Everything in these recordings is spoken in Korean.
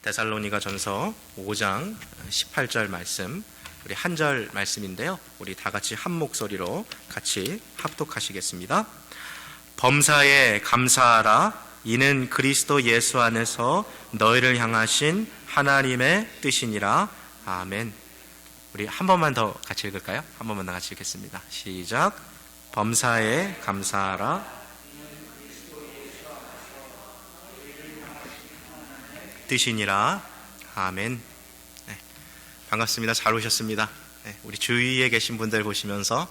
데살로니가 전서 5장 18절 말씀, 우리 한 절 말씀인데요. 우리 다 같이 한 목소리로 같이 합독하시겠습니다. 범사에 감사하라. 이는 그리스도 예수 안에서 너희를 향하신 하나님의 뜻이니라. 아멘. 우리 한 번만 더 같이 읽을까요? 한 번만 더 같이 읽겠습니다. 시작. 범사에 감사하라. 뜻이니라. 아멘. 네, 반갑습니다. 잘 오셨습니다. 네, 우리 주위에 계신 분들 보시면서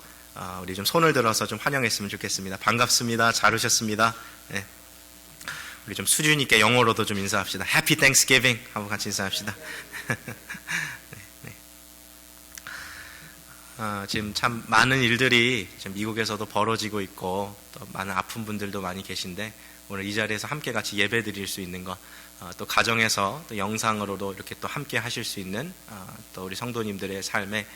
우리 좀 손을 들어서 좀 환영했으면 좋겠습니다. 반갑습니다. 잘 오셨습니다. 네, 우리 좀 수준 있게 영어로도 좀 인사합시다. Happy Thanksgiving 하고 같이 인사합시다. 네, 네. 지금 참 많은 일들이 지금 미국에서도 벌어지고 있고 또 많은 아픈 분들도 많이 계신데 오늘 이 자리에서 함께 같이 예배 드릴 수 있는 것, 또 가정에서 또 영상으로도 이렇게 또 함께 하실 수 있는 또 우리 성도님들의 삶에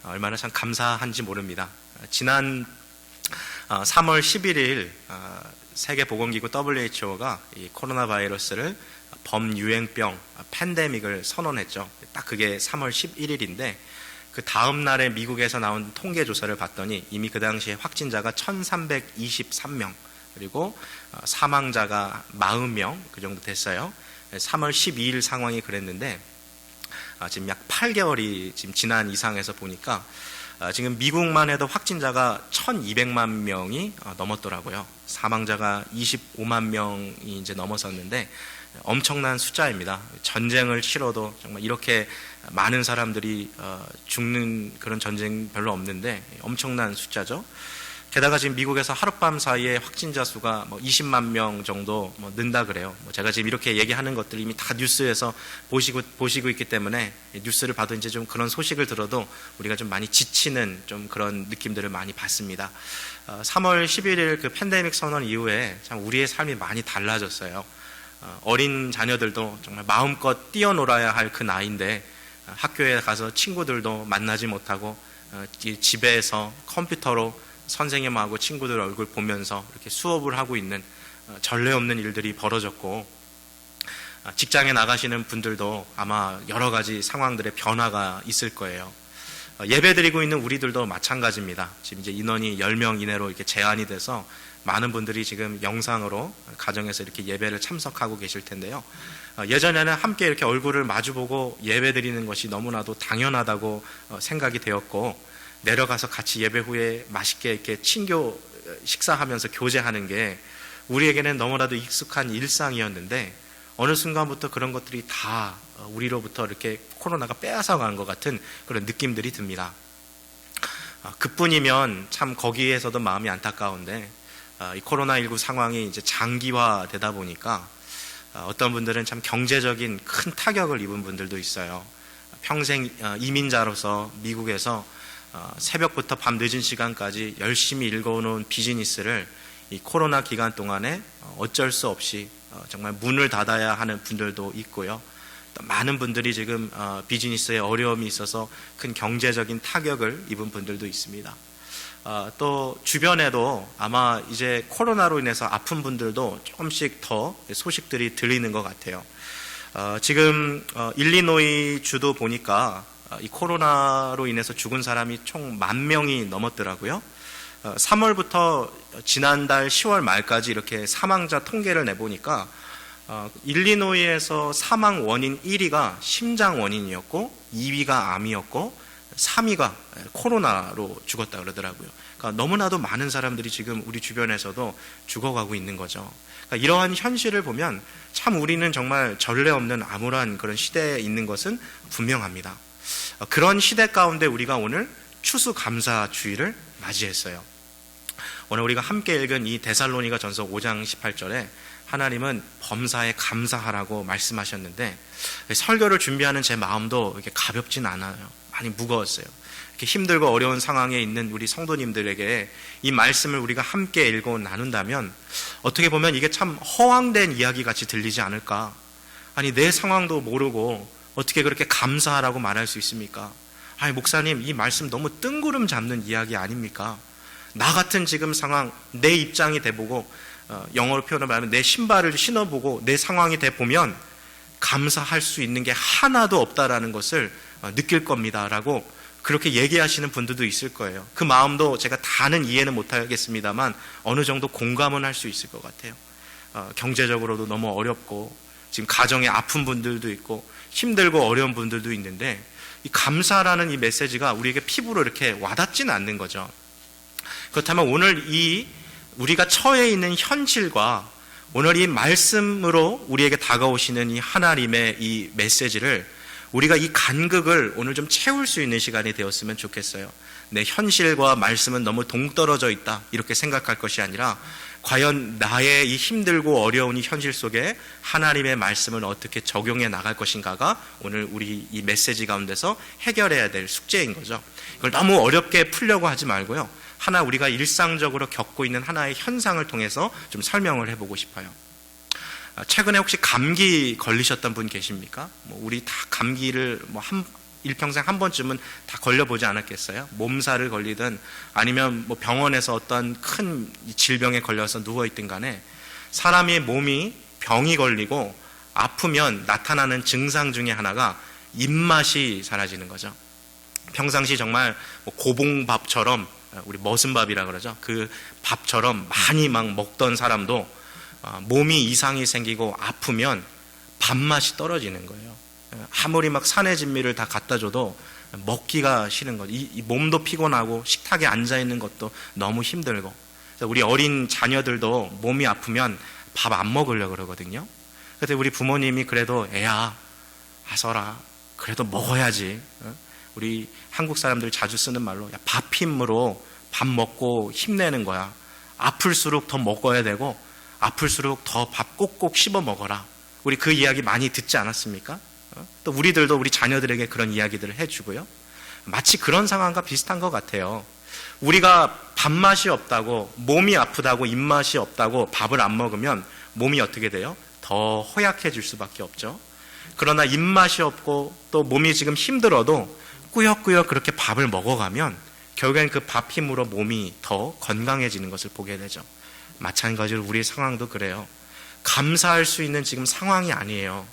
얼마나 참 감사한지 모릅니다. 지난 3월 11일 세계보건기구 WHO가 이 코로나 바이러스를 범유행병, 팬데믹을 선언했죠. 딱 그게 3월 11일인데 그 다음 날에 미국에서 나온 통계 조사를 봤더니 이미 그 당시에 확진자가 1323명, 그리고 사망자가 40명 그 정도 됐어요. 3월 12일 상황이 그랬는데 지금 약 8개월이 지금 지난 이상해서 보니까 지금 미국만 해도 확진자가 1200만 명이 넘었더라고요. 사망자가 25만 명이 이제 넘어섰는데 엄청난 숫자입니다. 전쟁을 치러도 정말 이렇게 많은 사람들이 죽는 그런 전쟁 별로 없는데 엄청난 숫자죠. 게다가 지금 미국에서 하룻밤 사이에 확진자 수가 20만 명 정도 는다 그래요. 제가 지금 이렇게 얘기하는 것들 이미 다 뉴스에서 보시고 있기 때문에 뉴스를 봐도 이제 좀 그런 소식을 들어도 우리가 좀 많이 지치는 좀 그런 느낌들을 많이 받습니다. 3월 11일 그 팬데믹 선언 이후에 참 우리의 삶이 많이 달라졌어요. 어린 자녀들도 정말 마음껏 뛰어놀아야 할 그 나이인데 학교에 가서 친구들도 만나지 못하고 집에서 컴퓨터로 선생님하고 친구들 얼굴 보면서 이렇게 수업을 하고 있는 전례 없는 일들이 벌어졌고, 직장에 나가시는 분들도 아마 여러 가지 상황들의 변화가 있을 거예요. 예배 드리고 있는 우리들도 마찬가지입니다. 지금 이제 인원이 10명 이내로 이렇게 제한이 돼서 많은 분들이 지금 영상으로 가정에서 이렇게 예배를 참석하고 계실 텐데요. 예전에는 함께 이렇게 얼굴을 마주보고 예배 드리는 것이 너무나도 당연하다고 생각이 되었고, 내려가서 같이 예배 후에 맛있게 이렇게 친교 식사하면서 교제하는 게 우리에게는 너무나도 익숙한 일상이었는데 어느 순간부터 그런 것들이 다 우리로부터 이렇게 코로나가 빼앗아간 것 같은 그런 느낌들이 듭니다. 그뿐이면 참 거기에서도 마음이 안타까운데 이 코로나19 상황이 이제 장기화되다 보니까 어떤 분들은 참 경제적인 큰 타격을 입은 분들도 있어요. 평생 이민자로서 미국에서 새벽부터 밤 늦은 시간까지 열심히 읽어놓은 비즈니스를 이 코로나 기간 동안에 어쩔 수 없이 정말 문을 닫아야 하는 분들도 있고요. 또 많은 분들이 지금 비즈니스에 어려움이 있어서 큰 경제적인 타격을 입은 분들도 있습니다. 또 주변에도 아마 이제 코로나로 인해서 아픈 분들도 조금씩 더 소식들이 들리는 것 같아요. 지금 일리노이 주도 보니까 이 코로나로 인해서 죽은 사람이 총 10,000명이 넘었더라고요. 3월부터 지난달 10월 말까지 이렇게 사망자 통계를 내보니까 일리노이에서 사망 원인 1위가 심장 원인이었고 2위가 암이었고 3위가 코로나로 죽었다 그러더라고요. 그러니까 너무나도 많은 사람들이 지금 우리 주변에서도 죽어가고 있는 거죠. 그러니까 이러한 현실을 보면 참 우리는 정말 전례 없는 암울한 그런 시대에 있는 것은 분명합니다. 그런 시대 가운데 우리가 오늘 추수감사주의를 맞이했어요. 오늘 우리가 함께 읽은 이 데살로니가 전서 5장 18절에 하나님은 범사에 감사하라고 말씀하셨는데 설교를 준비하는 제 마음도 이렇게 가볍진 않아요. 많이 무거웠어요. 이렇게 힘들고 어려운 상황에 있는 우리 성도님들에게 이 말씀을 우리가 함께 읽고 나눈다면 어떻게 보면 이게 참 허황된 이야기 같이 들리지 않을까. 아니 내 상황도 모르고 어떻게 그렇게 감사하라고 말할 수 있습니까? 아니 목사님 이 말씀 너무 뜬구름 잡는 이야기 아닙니까? 나 같은 지금 상황 내 입장이 돼보고 영어로 표현을 말하면 내 신발을 신어보고 내 상황이 돼보면 감사할 수 있는 게 하나도 없다라는 것을 느낄 겁니다라고 그렇게 얘기하시는 분들도 있을 거예요. 그 마음도 제가 다는 이해는 못하겠습니다만 어느 정도 공감은 할 수 있을 것 같아요. 경제적으로도 너무 어렵고 지금 가정에 아픈 분들도 있고 힘들고 어려운 분들도 있는데 이 감사라는 이 메시지가 우리에게 피부로 이렇게 와닿지는 않는 거죠. 그렇다면 오늘 우리가 처해 있는 현실과 오늘 이 말씀으로 우리에게 다가오시는 이 하나님의 이 메시지를 우리가 이 간극을 오늘 좀 채울 수 있는 시간이 되었으면 좋겠어요. 내 현실과 말씀은 너무 동떨어져 있다 이렇게 생각할 것이 아니라 과연 나의 이 힘들고 어려운 이 현실 속에 하나님의 말씀을 어떻게 적용해 나갈 것인가가 오늘 우리 이 메시지 가운데서 해결해야 될 숙제인 거죠. 이걸 너무 어렵게 풀려고 하지 말고요. 하나 우리가 일상적으로 겪고 있는 하나의 현상을 통해서 좀 설명을 해보고 싶어요. 최근에 혹시 감기 걸리셨던 분 계십니까? 우리 다 감기를 일평생 한 번쯤은 다 걸려보지 않았겠어요? 몸살을 걸리든 아니면 병원에서 어떤 큰 질병에 걸려서 누워있든 간에 사람의 몸이 병이 걸리고 아프면 나타나는 증상 중에 하나가 입맛이 사라지는 거죠. 평상시 정말 고봉밥처럼 우리 머슴밥이라 그러죠. 그 밥처럼 많이 막 먹던 사람도 몸이 이상이 생기고 아프면 밥맛이 떨어지는 거예요. 아무리 막 산의 진미를 다 갖다 줘도 먹기가 싫은 거죠. 이 몸도 피곤하고 식탁에 앉아있는 것도 너무 힘들고. 우리 어린 자녀들도 몸이 아프면 밥 안 먹으려고 그러거든요. 그런데 우리 부모님이 그래도 애야 아서라 그래도 먹어야지. 우리 한국 사람들 자주 쓰는 말로 밥 힘으로 밥 먹고 힘내는 거야. 아플수록 더 먹어야 되고 아플수록 더 밥 꼭꼭 씹어 먹어라. 우리 그 이야기 많이 듣지 않았습니까? 또 우리들도 우리 자녀들에게 그런 이야기들을 해주고요. 마치 그런 상황과 비슷한 것 같아요. 우리가 밥맛이 없다고 몸이 아프다고 입맛이 없다고 밥을 안 먹으면 몸이 어떻게 돼요? 더 허약해질 수밖에 없죠. 그러나 입맛이 없고 또 몸이 지금 힘들어도 꾸역꾸역 그렇게 밥을 먹어가면 결국엔 그 밥 힘으로 몸이 더 건강해지는 것을 보게 되죠. 마찬가지로 우리의 상황도 그래요. 감사할 수 있는 지금 상황이 아니에요.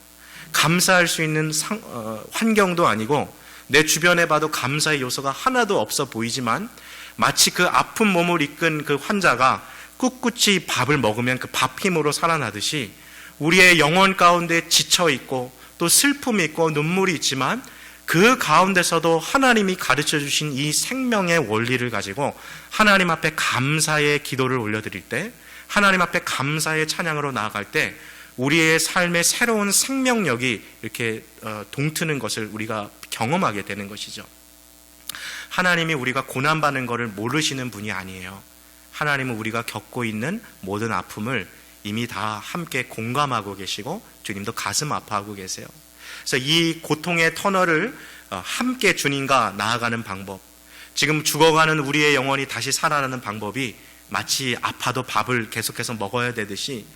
감사할 수 있는 환경도 아니고 내 주변에 봐도 감사의 요소가 하나도 없어 보이지만 마치 그 아픈 몸을 이끈 그 환자가 꿋꿋이 밥을 먹으면 그 밥 힘으로 살아나듯이 우리의 영혼 가운데 지쳐있고 또 슬픔이 있고 눈물이 있지만 그 가운데서도 하나님이 가르쳐 주신 이 생명의 원리를 가지고 하나님 앞에 감사의 기도를 올려드릴 때, 하나님 앞에 감사의 찬양으로 나아갈 때 우리의 삶의 새로운 생명력이 이렇게 동트는 것을 우리가 경험하게 되는 것이죠. 하나님이 우리가 고난받는 것을 모르시는 분이 아니에요. 하나님은 우리가 겪고 있는 모든 아픔을 이미 다 함께 공감하고 계시고 주님도 가슴 아파하고 계세요. 그래서 이 고통의 터널을 함께 주님과 나아가는 방법, 지금 죽어가는 우리의 영혼이 다시 살아나는 방법이 마치 아파도 밥을 계속해서 먹어야 되듯이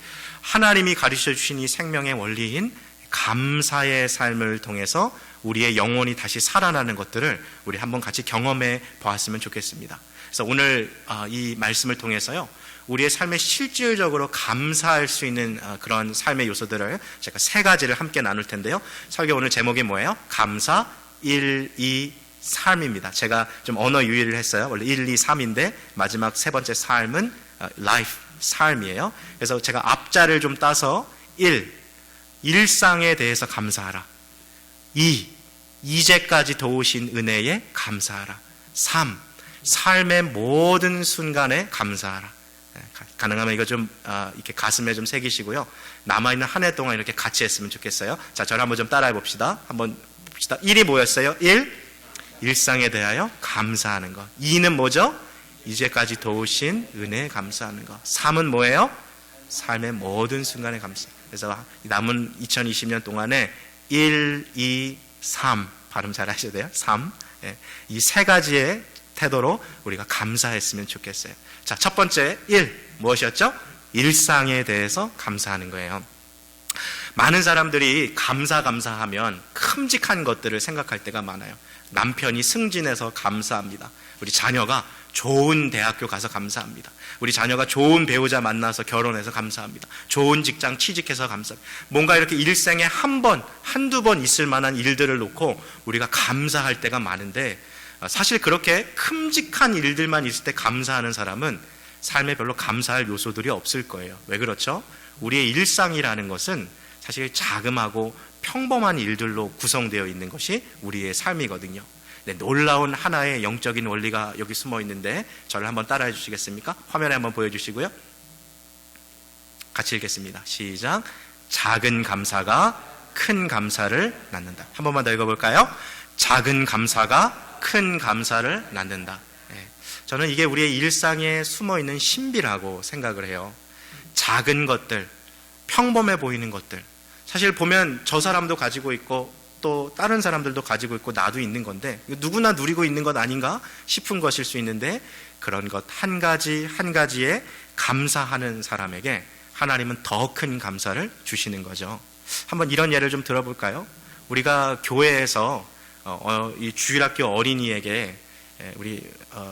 하나님이 가르쳐 주신 이 생명의 원리인 감사의 삶을 통해서 우리의 영혼이 다시 살아나는 것들을 우리 한번 같이 경험해 보았으면 좋겠습니다. 그래서 오늘 이 말씀을 통해서요, 우리의 삶에 실질적으로 감사할 수 있는 그런 삶의 요소들을 제가 3가지를 함께 나눌 텐데요. 설교 오늘 제목이 뭐예요? 감사 1, 2, 3입니다. 제가 좀 언어 유희를 했어요. 원래 1, 2, 3인데 마지막 3번째 삶은 life, 삶이에요. 그래서 제가 앞자를 좀 따서 1, 일상에 대해서 감사하라. 2, 이제까지 도우신 은혜에 감사하라. 3, 삶의 모든 순간에 감사하라. 가능하면 이거 좀 이렇게 가슴에 좀 새기시고요. 남아있는 한 해 동안 이렇게 같이 했으면 좋겠어요. 자, 저를 한번 좀 따라해 봅시다. 한번 봅시다. 1이 뭐였어요? 1, 일상에 대하여 감사하는 것. 2는 뭐죠? 이제까지 도우신 은혜에 감사하는 것. 3은 뭐예요? 삶의 모든 순간에 감사. 그래서 남은 2020년 동안에 1, 2, 3 발음 잘 하셔야 돼요. 3. 이 3가지의 태도로 우리가 감사했으면 좋겠어요. 자, 첫 번째 1 무엇이었죠? 일상에 대해서 감사하는 거예요. 많은 사람들이 감사하면 큼직한 것들을 생각할 때가 많아요. 남편이 승진해서 감사합니다. 우리 자녀가 좋은 대학교 가서 감사합니다. 우리 자녀가 좋은 배우자 만나서 결혼해서 감사합니다. 좋은 직장 취직해서 감사합니다. 뭔가 이렇게 일생에 한 번, 한두 번 있을 만한 일들을 놓고 우리가 감사할 때가 많은데, 사실 그렇게 큼직한 일들만 있을 때 감사하는 사람은 삶에 별로 감사할 요소들이 없을 거예요. 왜 그렇죠? 우리의 일상이라는 것은 사실 자그마하고 평범한 일들로 구성되어 있는 것이 우리의 삶이거든요. 네, 놀라운 하나의 영적인 원리가 여기 숨어 있는데 저를 한번 따라해 주시겠습니까? 화면에 한번 보여주시고요. 같이 읽겠습니다. 시작. 작은 감사가 큰 감사를 낳는다. 한 번만 더 읽어볼까요? 작은 감사가 큰 감사를 낳는다. 네, 저는 이게 우리의 일상에 숨어 있는 신비라고 생각을 해요. 작은 것들, 평범해 보이는 것들, 사실 보면 저 사람도 가지고 있고 또 다른 사람들도 가지고 있고 나도 있는 건데 누구나 누리고 있는 것 아닌가 싶은 것일 수 있는데, 그런 것 한 가지 한 가지에 감사하는 사람에게 하나님은 더 큰 감사를 주시는 거죠. 한번 이런 예를 좀 들어볼까요? 우리가 교회에서 이 주일학교 어린이에게, 우리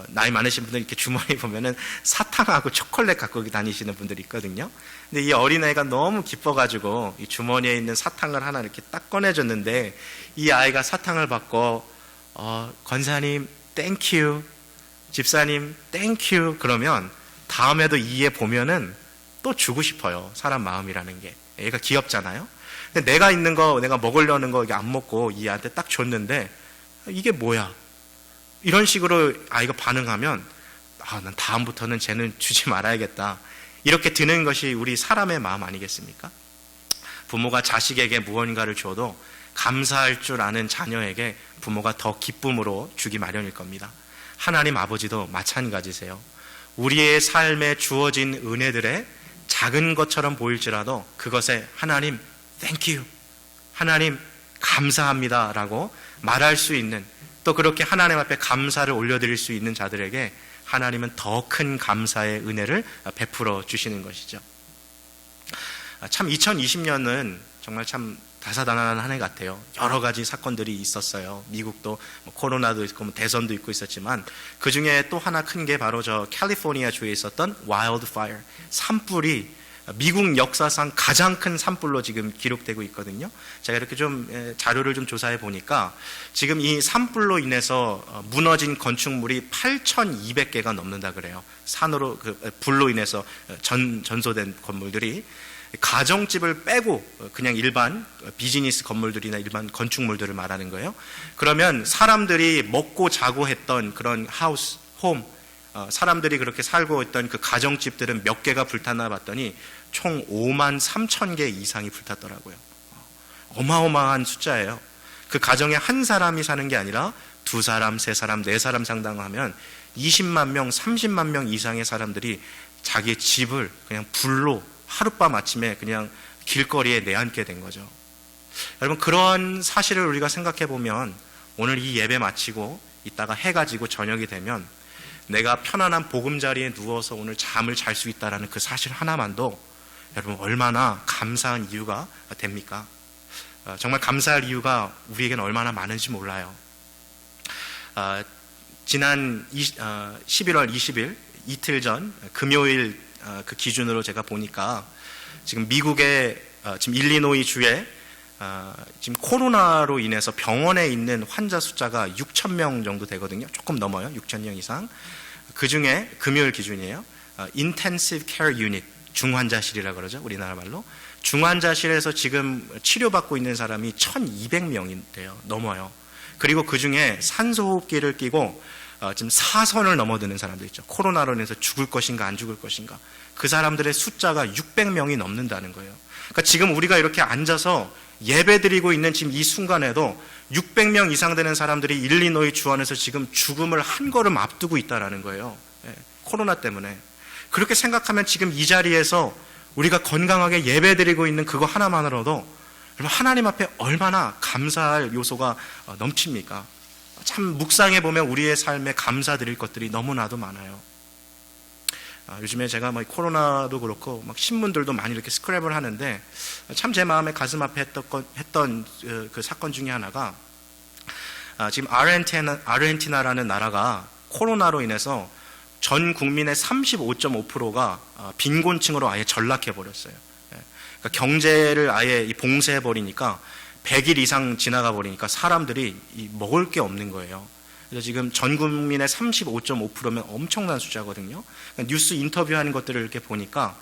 나이 많으신 분들 이렇게 주머니 보면은 사탕하고 초콜릿 갖고 다니시는 분들이 있거든요. 근데 이 어린아이가 너무 기뻐가지고 이 주머니에 있는 사탕을 하나 이렇게 딱 꺼내줬는데, 이 아이가 사탕을 받고 권사님 땡큐, 집사님 땡큐 그러면 다음에도 이 애 보면은 또 주고 싶어요. 사람 마음이라는 게. 얘가 귀엽잖아요. 근데 내가 있는 거, 내가 먹으려는 거 이게 안 먹고 이 애한테 딱 줬는데 이게 뭐야? 이런 식으로 아이가 반응하면 난 다음부터는 쟤는 주지 말아야겠다, 이렇게 드는 것이 우리 사람의 마음 아니겠습니까? 부모가 자식에게 무언가를 줘도 감사할 줄 아는 자녀에게 부모가 더 기쁨으로 주기 마련일 겁니다. 하나님 아버지도 마찬가지세요. 우리의 삶에 주어진 은혜들의 작은 것처럼 보일지라도 그것에 하나님 땡큐, 하나님 감사합니다 라고 말할 수 있는, 또 그렇게 하나님 앞에 감사를 올려드릴 수 있는 자들에게 하나님은 더 큰 감사의 은혜를 베풀어 주시는 것이죠. 참 2020년은 정말 참 다사다난한 한 해 같아요. 여러 가지 사건들이 있었어요. 미국도 코로나도 있고 대선도 있고 있었지만, 그 중에 또 하나 큰 게 바로 저 캘리포니아 주에 있었던 와일드파이어, 산불이 미국 역사상 가장 큰 산불로 지금 기록되고 있거든요. 제가 이렇게 좀 자료를 좀 조사해 보니까 지금 이 산불로 인해서 무너진 건축물이 8,200개가 넘는다 그래요. 산으로 불로 인해서 전소된 건물들이, 가정집을 빼고 그냥 일반 비즈니스 건물들이나 일반 건축물들을 말하는 거예요. 그러면 사람들이 먹고 자고 했던 그런 하우스, 홈, 사람들이 그렇게 살고 있던 그 가정집들은 몇 개가 불탔나 봤더니 총 5만 3천 개 이상이 불탔더라고요. 어마어마한 숫자예요. 그 가정에 한 사람이 사는 게 아니라 두 사람, 세 사람, 네 사람 상당하면 20만 명, 30만 명 이상의 사람들이 자기의 집을 그냥 불로 하룻밤 아침에 그냥 길거리에 내앉게 된 거죠. 여러분, 그런 사실을 우리가 생각해 보면 오늘 이 예배 마치고 이따가 해가 지고 저녁이 되면 내가 편안한 보금자리에 누워서 오늘 잠을 잘 수 있다는 그 사실 하나만도 여러분 얼마나 감사한 이유가 됩니까? 정말 감사할 이유가 우리에게는 얼마나 많은지 몰라요. 지난 11월 20일 이틀 전 금요일 그 기준으로 제가 보니까 지금 미국의 지금 일리노이 주에 지금 코로나로 인해서 병원에 있는 환자 숫자가 6천 명 정도 되거든요. 조금 넘어요. 6천 명 이상. 그 중에 금요일 기준이에요. Intensive Care Unit, 중환자실이라 그러죠. 우리나라 말로. 중환자실에서 지금 치료받고 있는 사람이 1,200명이 돼요. 넘어요. 그리고 그 중에 산소호흡기를 끼고 지금 사선을 넘어드는 사람들 있죠. 코로나로 인해서 죽을 것인가 안 죽을 것인가. 그 사람들의 숫자가 600명이 넘는다는 거예요. 그러니까 지금 우리가 이렇게 앉아서 예배드리고 있는 지금 이 순간에도 600명 이상 되는 사람들이 일리노이 주 안에서 지금 죽음을 한 걸음 앞두고 있다는 거예요. 코로나 때문에. 그렇게 생각하면 지금 이 자리에서 우리가 건강하게 예배드리고 있는 그거 하나만으로도 하나님 앞에 얼마나 감사할 요소가 넘칩니까? 참 묵상해 보면 우리의 삶에 감사드릴 것들이 너무나도 많아요. 요즘에 제가 코로나도 그렇고 신문들도 많이 이렇게 스크랩을 하는데 참 제 마음에 가슴 아파 했던 그 사건 중에 하나가 지금 아르헨티나라는 나라가 코로나로 인해서 전 국민의 35.5%가 빈곤층으로 아예 전락해버렸어요. 그러니까 경제를 아예 봉쇄해버리니까 100일 이상 지나가 버리니까 사람들이 먹을 게 없는 거예요. 그래서 지금 전 국민의 35.5%면 엄청난 숫자거든요. 그러니까 뉴스 인터뷰하는 것들을 이렇게 보니까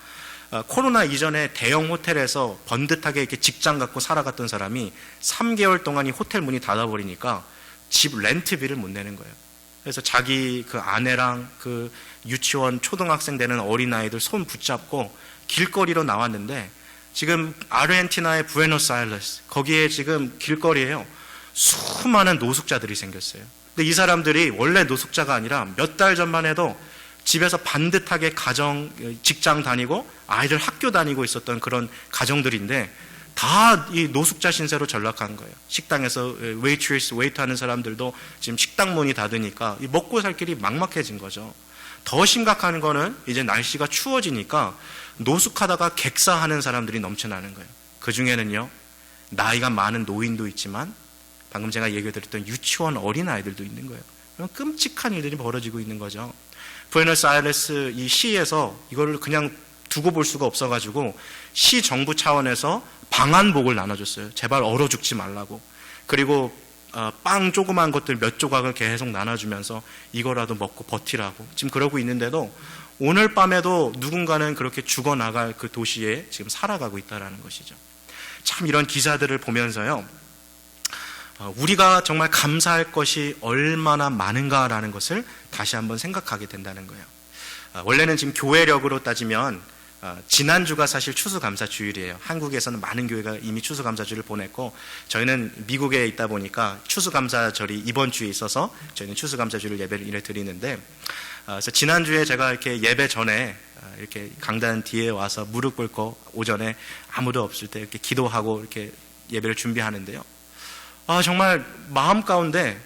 코로나 이전에 대형 호텔에서 번듯하게 이렇게 직장 갖고 살아갔던 사람이 3개월 동안 이 호텔 문이 닫아버리니까 집 렌트비를 못 내는 거예요. 그래서 자기 그 아내랑 그 유치원 초등학생 되는 어린아이들 손 붙잡고 길거리로 나왔는데 지금 아르헨티나의 부에노스아이레스 거기에 지금 길거리에요. 수많은 노숙자들이 생겼어요. 근데 이 사람들이 원래 노숙자가 아니라 몇 달 전만 해도 집에서 반듯하게 직장 다니고 아이들 학교 다니고 있었던 그런 가정들인데 다 이 노숙자 신세로 전락한 거예요. 식당에서 웨이터 하는 사람들도 지금 식당 문이 닫으니까 먹고 살 길이 막막해진 거죠. 더 심각한 거는 이제 날씨가 추워지니까 노숙하다가 객사하는 사람들이 넘쳐나는 거예요. 그 중에는요, 나이가 많은 노인도 있지만 방금 제가 얘기 드렸던 유치원 어린아이들도 있는 거예요. 그런 끔찍한 일들이 벌어지고 있는 거죠. 부에노스아이레스 이 시에서 이거를 그냥 두고 볼 수가 없어가지고 시 정부 차원에서 방한복을 나눠줬어요. 제발 얼어 죽지 말라고. 그리고 빵 조그만 것들 몇 조각을 계속 나눠주면서 이거라도 먹고 버티라고 지금 그러고 있는데도 오늘 밤에도 누군가는 그렇게 죽어나갈 그 도시에 지금 살아가고 있다는 것이죠. 참 이런 기사들을 보면서요, 우리가 정말 감사할 것이 얼마나 많은가라는 것을 다시 한번 생각하게 된다는 거예요. 원래는 지금 교회력으로 따지면 지난주가 사실 추수감사주일이에요. 한국에서는 많은 교회가 이미 추수감사주를 보냈고 저희는 미국에 있다 보니까 추수감사절이 이번 주에 있어서 저희는 추수감사주를 예배를 드리는데 그래서 지난주에 제가 이렇게 예배 전에 이렇게 강단 뒤에 와서 무릎 꿇고 오전에 아무도 없을 때 이렇게 기도하고 이렇게 예배를 준비하는데요. 정말 마음 가운데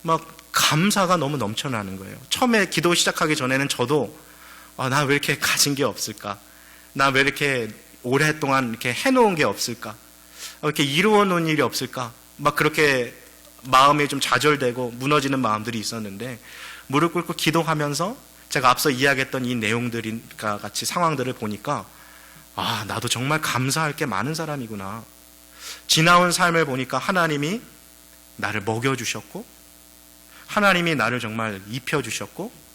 막 감사가 너무 넘쳐나는 거예요. 처음에 기도 시작하기 전에는 저도 나 왜 이렇게 가진 게 없을까? 나 왜 이렇게 오랫동안 이렇게 해놓은 게 없을까? 이렇게 이루어 놓은 일이 없을까? 막 그렇게 마음이 좀 좌절되고 무너지는 마음들이 있었는데 무릎 꿇고 기도하면서 제가 앞서 이야기했던 이 내용들과 같이 상황들을 보니까 나도 정말 감사할 게 많은 사람이구나. 지나온 삶을 보니까 하나님이 나를 먹여주셨고 하나님이 나를 정말 입혀주셨고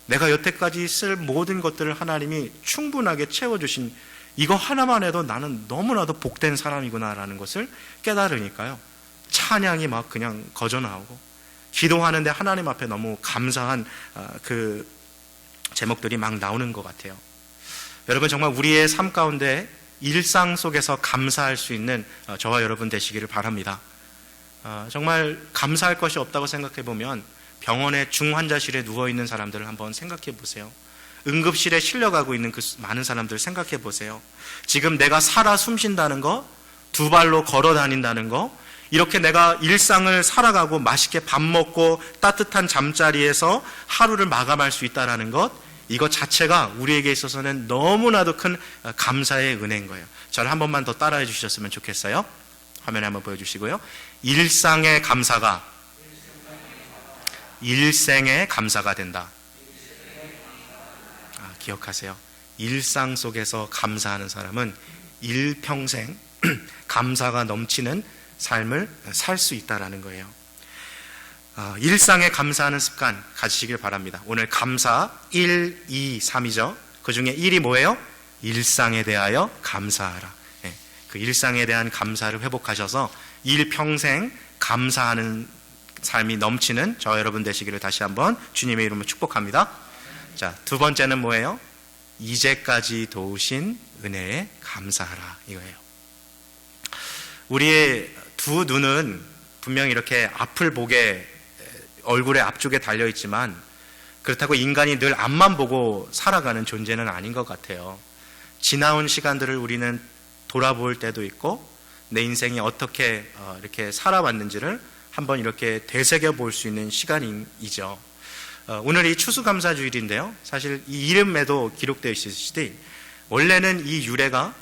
내가 여태까지 쓸 모든 것들을 하나님이 충분하게 채워주신 이거 하나만 해도 나는 너무나도 복된 사람이구나라는 것을 깨달으니까요. 찬양이 막 그냥 거저나오고 기도하는데 하나님 앞에 너무 감사한 그 제목들이 막 나오는 것 같아요. 여러분 정말 우리의 삶 가운데 일상 속에서 감사할 수 있는 저와 여러분 되시기를 바랍니다. 정말 감사할 것이 없다고 생각해 보면 병원의 중환자실에 누워있는 사람들을 한번 생각해 보세요. 응급실에 실려가고 있는 그 많은 사람들 생각해 보세요. 지금 내가 살아 숨쉰다는 거, 두 발로 걸어 다닌다는 거, 이렇게 내가 일상을 살아가고 맛있게 밥 먹고 따뜻한 잠자리에서 하루를 마감할 수 있다는 것, 이것 자체가 우리에게 있어서는 너무나도 큰 감사의 은혜인 거예요. 저를 한 번만 더 따라해 주셨으면 좋겠어요. 화면에 한번 보여주시고요. 일상의 감사가 일생의 감사가 된다. 기억하세요. 일상 속에서 감사하는 사람은 일평생 감사가 넘치는 삶을 살 수 있다는 거예요. 일상에 감사하는 습관 가지시길 바랍니다. 오늘 감사 1, 2, 3이죠. 그 중에 1이 뭐예요? 일상에 대하여 감사하라. 그 일상에 대한 감사를 회복하셔서 일평생 감사하는 삶이 넘치는 저 여러분 되시기를 다시 한번 주님의 이름으로 축복합니다. 자, 두 번째는 뭐예요? 이제까지 도우신 은혜에 감사하라 이거예요. 우리의 두 눈은 분명히 이렇게 앞을 보게 얼굴의 앞쪽에 달려있지만 그렇다고 인간이 늘 앞만 보고 살아가는 존재는 아닌 것 같아요. 지나온 시간들을 우리는 돌아볼 때도 있고 내 인생이 어떻게 이렇게 살아왔는지를 한번 이렇게 되새겨 볼 수 있는 시간이죠. 오늘 이 추수감사주일인데요. 사실 이 이름에도 기록되어 있으시듯이 원래는 이 유래가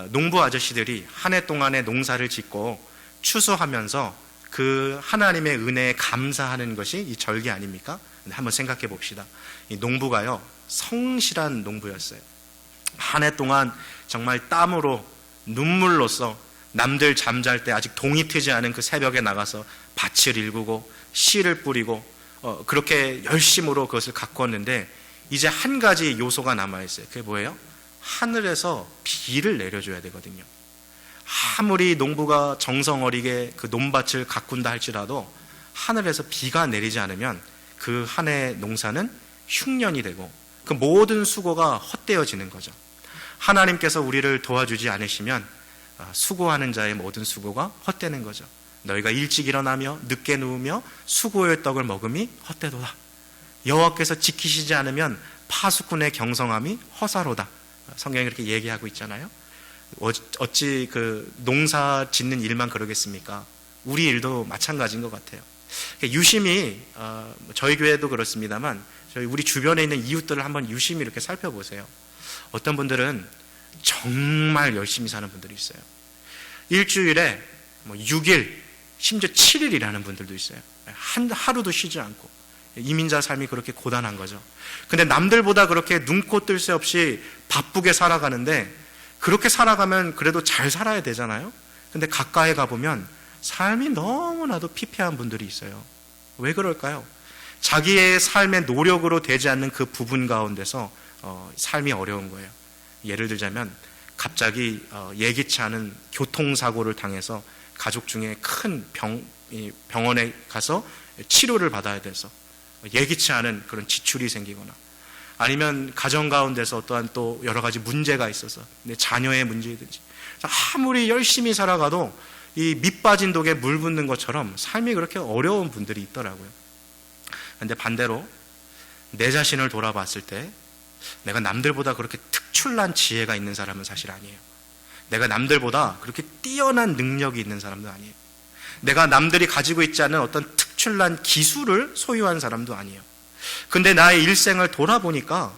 농부 아저씨들이 한 해 동안의 농사를 짓고 추수하면서 그 하나님의 은혜에 감사하는 것이 이 절기 아닙니까? 근데 한번 생각해 봅시다. 이 농부가요, 성실한 농부였어요. 한 해 동안 정말 땀으로 눈물로써 남들 잠잘 때 아직 동이 트지 않은 그 새벽에 나가서 밭을 일구고 씨를 뿌리고 그렇게 열심으로 그것을 가꾸었는데, 이제 한 가지 요소가 남아있어요. 그게 뭐예요? 하늘에서 비를 내려줘야 되거든요. 아무리 농부가 정성 어리게 그 논밭을 가꾼다 할지라도 하늘에서 비가 내리지 않으면 그 한 해 농사는 흉년이 되고 그 모든 수고가 헛되어지는 거죠. 하나님께서 우리를 도와주지 않으시면 수고하는 자의 모든 수고가 헛되는 거죠. 너희가 일찍 일어나며 늦게 누우며 수고의 떡을 먹음이 헛되도다. 여호와께서 지키시지 않으면 파수꾼의 경성함이 허사로다. 성경이 그렇게 얘기하고 있잖아요. 어찌 그 농사 짓는 일만 그러겠습니까? 우리 일도 마찬가지인 것 같아요. 유심히 저희 교회도 그렇습니다만 우리 주변에 있는 이웃들을 한번 유심히 이렇게 살펴보세요. 어떤 분들은 정말 열심히 사는 분들이 있어요. 일주일에 6일 심지어 7일 일하는 분들도 있어요. 하루도 쉬지 않고. 이민자 삶이 그렇게 고단한 거죠. 근데 남들보다 그렇게 눈코 뜰 새 없이 바쁘게 살아가는데, 그렇게 살아가면 그래도 잘 살아야 되잖아요. 근데 가까이 가보면 삶이 너무나도 피폐한 분들이 있어요. 왜 그럴까요? 자기의 삶의 노력으로 되지 않는 그 부분 가운데서 삶이 어려운 거예요. 예를 들자면 갑자기 예기치 않은 교통사고를 당해서 가족 중에 큰 병원에 가서 치료를 받아야 돼서 예기치 않은 그런 지출이 생기거나, 아니면 가정 가운데서 어떠한 또 여러 가지 문제가 있어서 내 자녀의 문제든지, 아무리 열심히 살아가도 이 밑 빠진 독에 물 붓는 것처럼 삶이 그렇게 어려운 분들이 있더라고요. 그런데 반대로 내 자신을 돌아봤을 때 내가 남들보다 그렇게 특출난 지혜가 있는 사람은 사실 아니에요. 내가 남들보다 그렇게 뛰어난 능력이 있는 사람도 아니에요. 내가 남들이 가지고 있지 않은 어떤 특출난 기술을 소유한 사람도 아니에요. 근데 나의 일생을 돌아보니까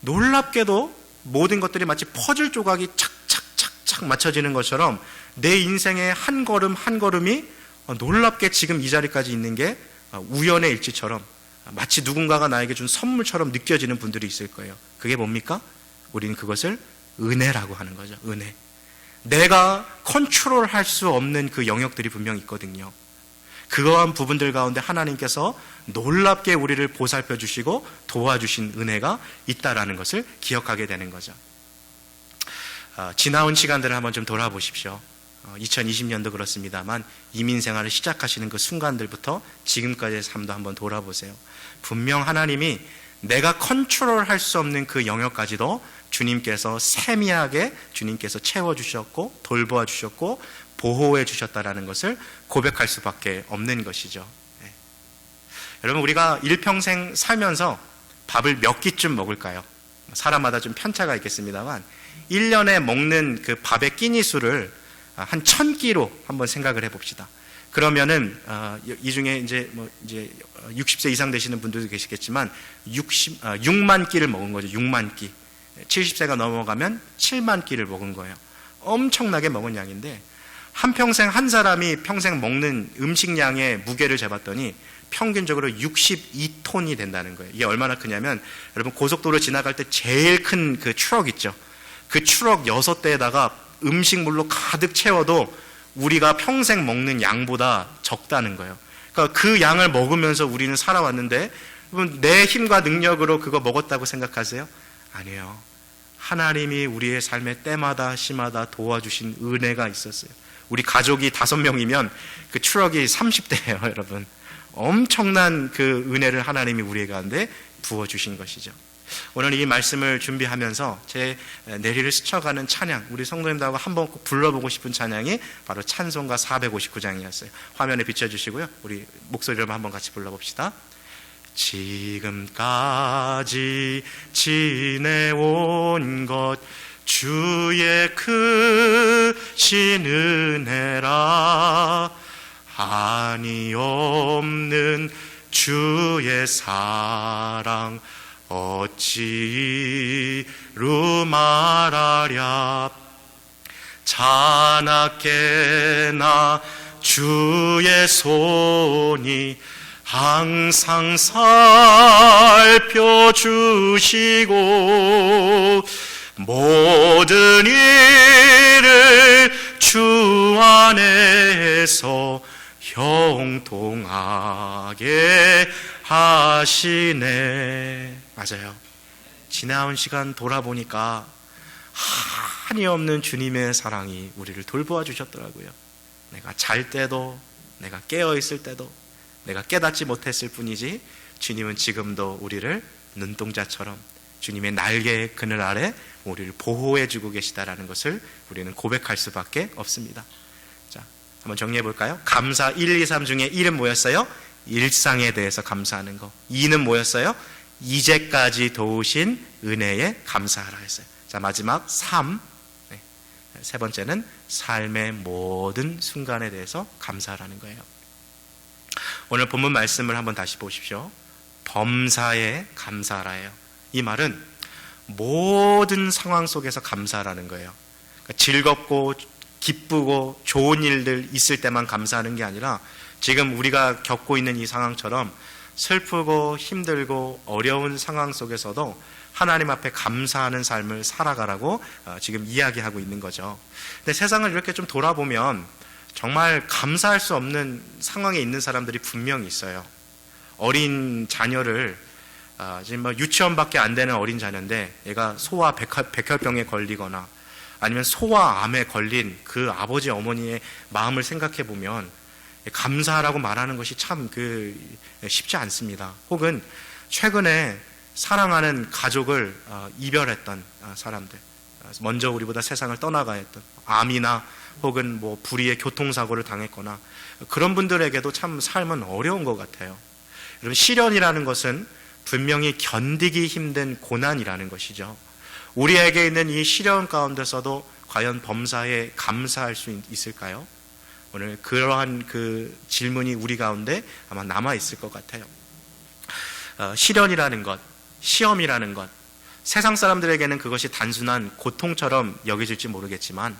놀랍게도 모든 것들이 마치 퍼즐 조각이 착착착착 맞춰지는 것처럼 내 인생의 한 걸음 한 걸음이 놀랍게 지금 이 자리까지 있는 게 우연의 일치처럼, 마치 누군가가 나에게 준 선물처럼 느껴지는 분들이 있을 거예요. 그게 뭡니까? 우리는 그것을 은혜라고 하는 거죠. 은혜. 내가 컨트롤할 수 없는 그 영역들이 분명히 있거든요. 그러한 부분들 가운데 하나님께서 놀랍게 우리를 보살펴 주시고 도와주신 은혜가 있다라는 것을 기억하게 되는 거죠. 지나온 시간들을 한번 좀 돌아보십시오. 2020년도 그렇습니다만 이민 생활을 시작하시는 그 순간들부터 지금까지의 삶도 한번 돌아보세요. 분명 하나님이 내가 컨트롤할 수 없는 그 영역까지도 주님께서 세미하게 주님께서 채워주셨고 돌보아 주셨고 보호해 주셨다라는 것을 고백할 수밖에 없는 것이죠. 네. 여러분, 우리가 일평생 살면서 밥을 몇 끼쯤 먹을까요? 사람마다 좀 편차가 있겠습니다만 1년에 먹는 그 밥의 끼니 수를 한 1000끼로 한번 생각을 해봅시다. 그러면은 이 중에 이제 60세 이상 되시는 분들도 계시겠지만 6만 끼를 먹은 거죠. 6만 끼. 70세가 넘어가면 7만 끼를 먹은 거예요. 엄청나게 먹은 양인데, 한평생 한 사람이 평생 먹는 음식량의 무게를 재봤더니 평균적으로 62톤이 된다는 거예요. 이게 얼마나 크냐면, 여러분 고속도로 지나갈 때 제일 큰 그 트럭 있죠. 그 트럭 6대에다가 음식물로 가득 채워도 우리가 평생 먹는 양보다 적다는 거예요. 그러니까 그 양을 먹으면서 우리는 살아왔는데, 여러분 내 힘과 능력으로 그거 먹었다고 생각하세요? 아니에요. 하나님이 우리의 삶의 때마다 시마다 도와주신 은혜가 있었어요. 우리 가족이 5명이면 그 트럭이 30대예요, 여러분. 엄청난 그 은혜를 하나님이 우리 가운데 부어주신 것이죠. 오늘 이 말씀을 준비하면서 제 내리를 스쳐가는 찬양, 우리 성도님들하고 한번 꼭 불러보고 싶은 찬양이 바로 찬송가 459장이었어요. 화면에 비춰주시고요. 우리 목소리로 한번 같이 불러봅시다. 지금까지 지내온 것 주의 크신 은혜라, 한이 없는 주의 사랑 어찌로 말하랴. 자나깨나 주의 손이 항상 살펴주시고 모든 일을 주 안에서 형통하게 하시네. 맞아요. 지나온 시간 돌아보니까 한이 없는 주님의 사랑이 우리를 돌보아 주셨더라고요. 내가 잘 때도, 내가 깨어 있을 때도, 내가 깨닫지 못했을 뿐이지 주님은 지금도 우리를 눈동자처럼 주님의 날개의 그늘 아래 우리를 보호해 주고 계시다라는 것을 우리는 고백할 수밖에 없습니다. 자, 한번 정리해 볼까요? 감사 1, 2, 3 중에 1은 뭐였어요? 일상에 대해서 감사하는 거. 2는 뭐였어요? 이제까지 도우신 은혜에 감사하라 했어요. 자, 마지막 3. 세 번째는 삶의 모든 순간에 대해서 감사하라는 거예요. 오늘 본문 말씀을 한번 다시 보십시오. 범사에 감사하라예요. 이 말은 모든 상황 속에서 감사하라는 거예요. 그러니까 즐겁고 기쁘고 좋은 일들 있을 때만 감사하는 게 아니라 지금 우리가 겪고 있는 이 상황처럼 슬프고 힘들고 어려운 상황 속에서도 하나님 앞에 감사하는 삶을 살아가라고 지금 이야기하고 있는 거죠. 근데 세상을 이렇게 좀 돌아보면 정말 감사할 수 없는 상황에 있는 사람들이 분명히 있어요. 어린 자녀를 지금 유치원밖에 안 되는 어린 자녀인데 얘가 소아 백혈병에 걸리거나 아니면 소아암에 걸린 그 아버지 어머니의 마음을 생각해 보면 감사하라고 말하는 것이 참 쉽지 않습니다. 혹은 최근에 사랑하는 가족을 이별했던 사람들, 먼저 우리보다 세상을 떠나가 했던 암이나 혹은 불의의 교통사고를 당했거나 그런 분들에게도 참 삶은 어려운 것 같아요. 여러분, 시련이라는 것은 분명히 견디기 힘든 고난이라는 것이죠. 우리에게 있는 이 시련 가운데서도 과연 범사에 감사할 수 있을까요? 오늘 그러한 질문이 우리 가운데 아마 남아 있을 것 같아요. 시련이라는 것, 시험이라는 것, 세상 사람들에게는 그것이 단순한 고통처럼 여겨질지 모르겠지만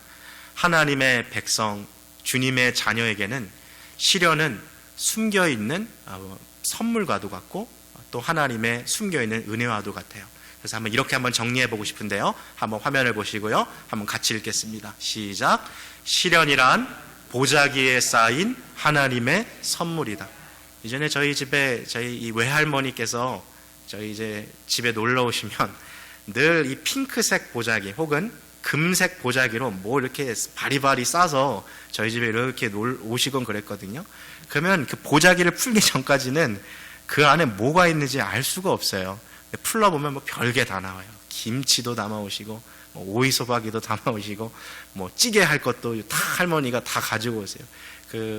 하나님의 백성, 주님의 자녀에게는 시련은 숨겨있는 선물과도 같고 또 하나님의 숨겨있는 은혜와도 같아요. 그래서 이렇게 한번 정리해보고 싶은데요. 한번 화면을 보시고요. 한번 같이 읽겠습니다. 시작. 시련이란 보자기에 쌓인 하나님의 선물이다. 이전에 저희 집에 저희 이 외할머니께서 저희 이제 집에 놀러 오시면 늘 이 핑크색 보자기 혹은 금색 보자기로 이렇게 바리바리 싸서 저희 집에 이렇게 오시곤 그랬거든요. 그러면 그 보자기를 풀기 전까지는 그 안에 뭐가 있는지 알 수가 없어요. 풀러보면 별게 다 나와요. 김치도 담아오시고 오이소박이도 담아오시고 찌개 할 것도 다 할머니가 다 가지고 오세요.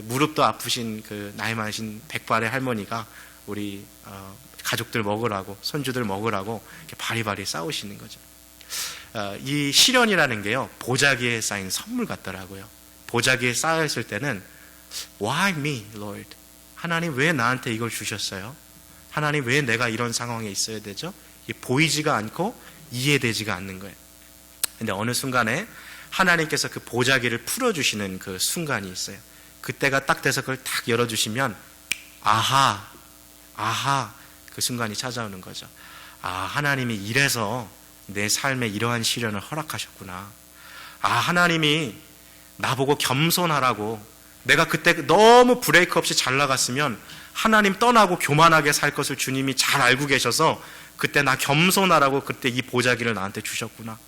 무릎도 아프신 나이 많으신 백발의 할머니가 우리 가족들 먹으라고, 손주들 먹으라고 이렇게 바리바리 싸우시는 거죠. 이 시련이라는 게요, 보자기에 쌓인 선물 같더라고요. 보자기에 쌓여있을 때는 Why me, Lord? 하나님 왜 나한테 이걸 주셨어요? 하나님 왜 내가 이런 상황에 있어야 되죠? 이게 보이지가 않고 이해되지가 않는 거예요. 근데 어느 순간에 하나님께서 그 보자기를 풀어주시는 그 순간이 있어요. 그때가 딱 돼서 그걸 딱 열어주시면 아하 그 순간이 찾아오는 거죠. 하나님이 이래서 내 삶에 이러한 시련을 허락하셨구나. 하나님이 나보고 겸손하라고, 내가 그때 너무 브레이크 없이 잘 나갔으면 하나님 떠나고 교만하게 살 것을 주님이 잘 알고 계셔서 그때 나 겸손하라고 그때 이 보자기를 나한테 주셨구나.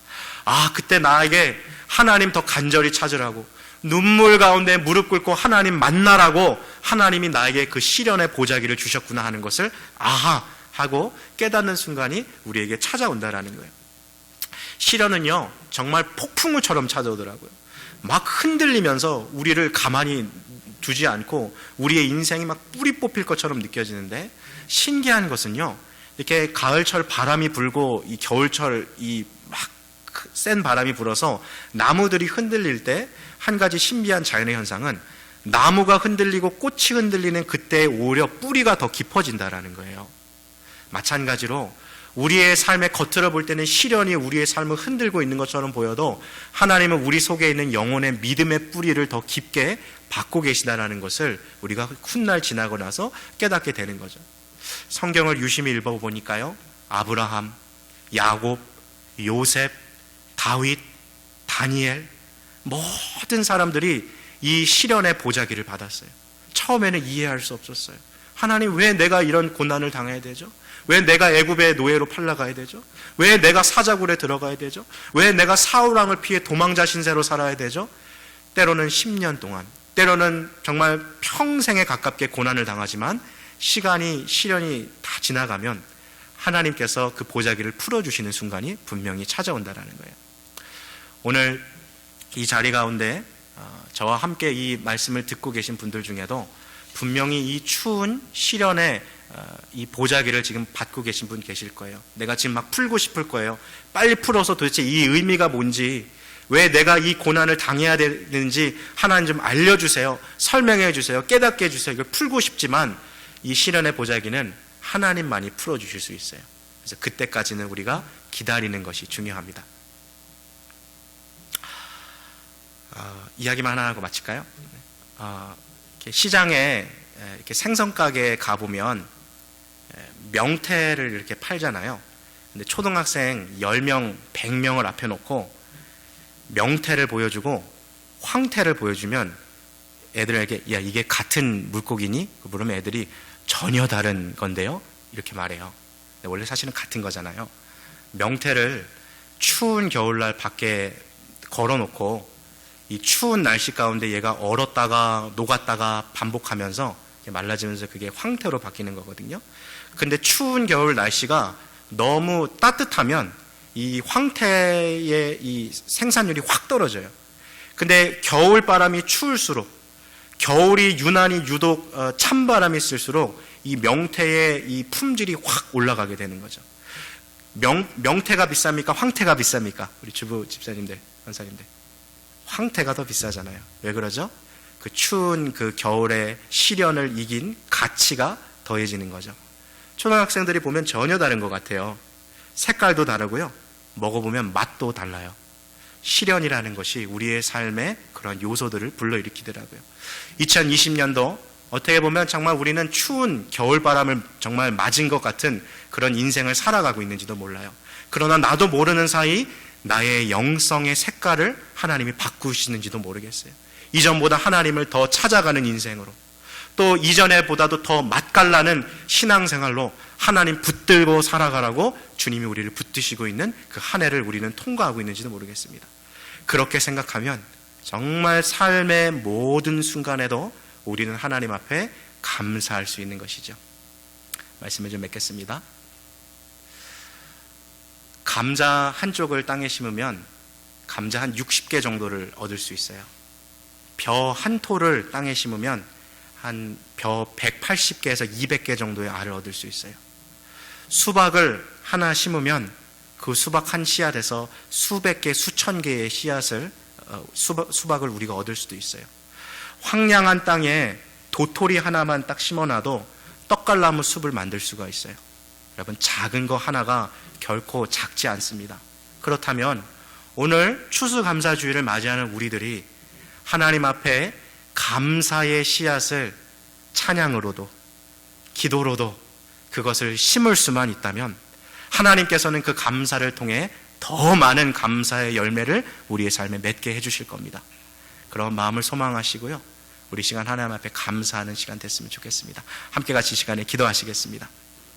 그때 나에게 하나님 더 간절히 찾으라고, 눈물 가운데 무릎 꿇고 하나님 만나라고 하나님이 나에게 그 시련의 보자기를 주셨구나 하는 것을 하고 깨닫는 순간이 우리에게 찾아온다라는 거예요. 시련은요 정말 폭풍우처럼 찾아오더라고요. 막 흔들리면서 우리를 가만히 두지 않고 우리의 인생이 막 뿌리 뽑힐 것처럼 느껴지는데, 신기한 것은요, 이렇게 가을철 바람이 불고 이 겨울철 이 막 센 바람이 불어서 나무들이 흔들릴 때 한 가지 신비한 자연의 현상은 나무가 흔들리고 꽃이 흔들리는 그때 오히려 뿌리가 더 깊어진다라는 거예요. 마찬가지로 우리의 삶의 겉으로 볼 때는 시련이 우리의 삶을 흔들고 있는 것처럼 보여도 하나님은 우리 속에 있는 영혼의 믿음의 뿌리를 더 깊게 받고 계시다라는 것을 우리가 훗날 지나고 나서 깨닫게 되는 거죠. 성경을 유심히 읽어보니까요, 아브라함, 야곱, 요셉, 다윗, 다니엘, 모든 사람들이 이 시련의 보자기를 받았어요. 처음에는 이해할 수 없었어요. 하나님, 왜 내가 이런 고난을 당해야 되죠? 왜 내가 애굽의 노예로 팔려가야 되죠? 왜 내가 사자굴에 들어가야 되죠? 왜 내가 사울왕을 피해 도망자 신세로 살아야 되죠? 때로는 10년 동안, 때로는 정말 평생에 가깝게 고난을 당하지만 시간이, 시련이 다 지나가면 하나님께서 그 보자기를 풀어주시는 순간이 분명히 찾아온다는 거예요. 오늘 이 자리 가운데 저와 함께 이 말씀을 듣고 계신 분들 중에도 분명히 이 추운 시련의 이 보자기를 지금 받고 계신 분 계실 거예요. 내가 지금 막 풀고 싶을 거예요. 빨리 풀어서 도대체 이 의미가 뭔지, 왜 내가 이 고난을 당해야 되는지 하나님 좀 알려주세요. 설명해 주세요. 깨닫게 해주세요. 이걸 풀고 싶지만 이 시련의 보자기는 하나님만이 풀어주실 수 있어요. 그래서 그때까지는 우리가 기다리는 것이 중요합니다. 이야기만 하나 하고 마칠까요? 이렇게 시장에 이렇게 생선가게에 가보면 명태를 이렇게 팔잖아요. 근데 초등학생 10명, 100명을 앞에 놓고 명태를 보여주고 황태를 보여주면 애들에게, 야, 이게 같은 물고기니? 물으면 애들이 전혀 다른 건데요, 이렇게 말해요. 원래 사실은 같은 거잖아요. 명태를 추운 겨울날 밖에 걸어놓고 이 추운 날씨 가운데 얘가 얼었다가 녹았다가 반복하면서 말라지면서 그게 황태로 바뀌는 거거든요. 근데 추운 겨울 날씨가 너무 따뜻하면 이 황태의 이 생산율이 확 떨어져요. 근데 겨울 바람이 추울수록, 겨울이 유난히 유독 찬바람이 있을수록 이 명태의 이 품질이 확 올라가게 되는 거죠. 명태가 비쌉니까? 황태가 비쌉니까? 우리 주부 집사님들, 권사님들. 황태가 더 비싸잖아요. 왜 그러죠? 그 추운 그 겨울의 시련을 이긴 가치가 더해지는 거죠. 초등학생들이 보면 전혀 다른 것 같아요. 색깔도 다르고요. 먹어보면 맛도 달라요. 시련이라는 것이 우리의 삶에 그런 요소들을 불러일으키더라고요. 2020년도 어떻게 보면 정말 우리는 추운 겨울바람을 정말 맞은 것 같은 그런 인생을 살아가고 있는지도 몰라요. 그러나 나도 모르는 사이 나의 영성의 색깔을 하나님이 바꾸시는지도 모르겠어요. 이전보다 하나님을 더 찾아가는 인생으로, 또 이전에 보다도 더 맛깔나는 신앙생활로 하나님 붙들고 살아가라고 주님이 우리를 붙드시고 있는 그 한 해를 우리는 통과하고 있는지도 모르겠습니다. 그렇게 생각하면 정말 삶의 모든 순간에도 우리는 하나님 앞에 감사할 수 있는 것이죠. 말씀을 좀 맺겠습니다. 감자 한 쪽을 땅에 심으면 감자 한 60개 정도를 얻을 수 있어요. 벼 한 토를 땅에 심으면 한 벼 180개에서 200개 정도의 알을 얻을 수 있어요. 수박을 하나 심으면 그 수박 한 씨앗에서 수백 개, 수천 개의 씨앗을, 수박을 우리가 얻을 수도 있어요. 황량한 땅에 도토리 하나만 딱 심어놔도 떡갈나무 숲을 만들 수가 있어요. 여러분, 작은 거 하나가 결코 작지 않습니다. 그렇다면 오늘 추수감사주의를 맞이하는 우리들이 하나님 앞에 감사의 씨앗을 찬양으로도 기도로도 그것을 심을 수만 있다면 하나님께서는 그 감사를 통해 더 많은 감사의 열매를 우리의 삶에 맺게 해주실 겁니다. 그런 마음을 소망하시고요, 우리 시간 하나님 앞에 감사하는 시간 됐으면 좋겠습니다. 함께 같이 이 시간에 기도하시겠습니다.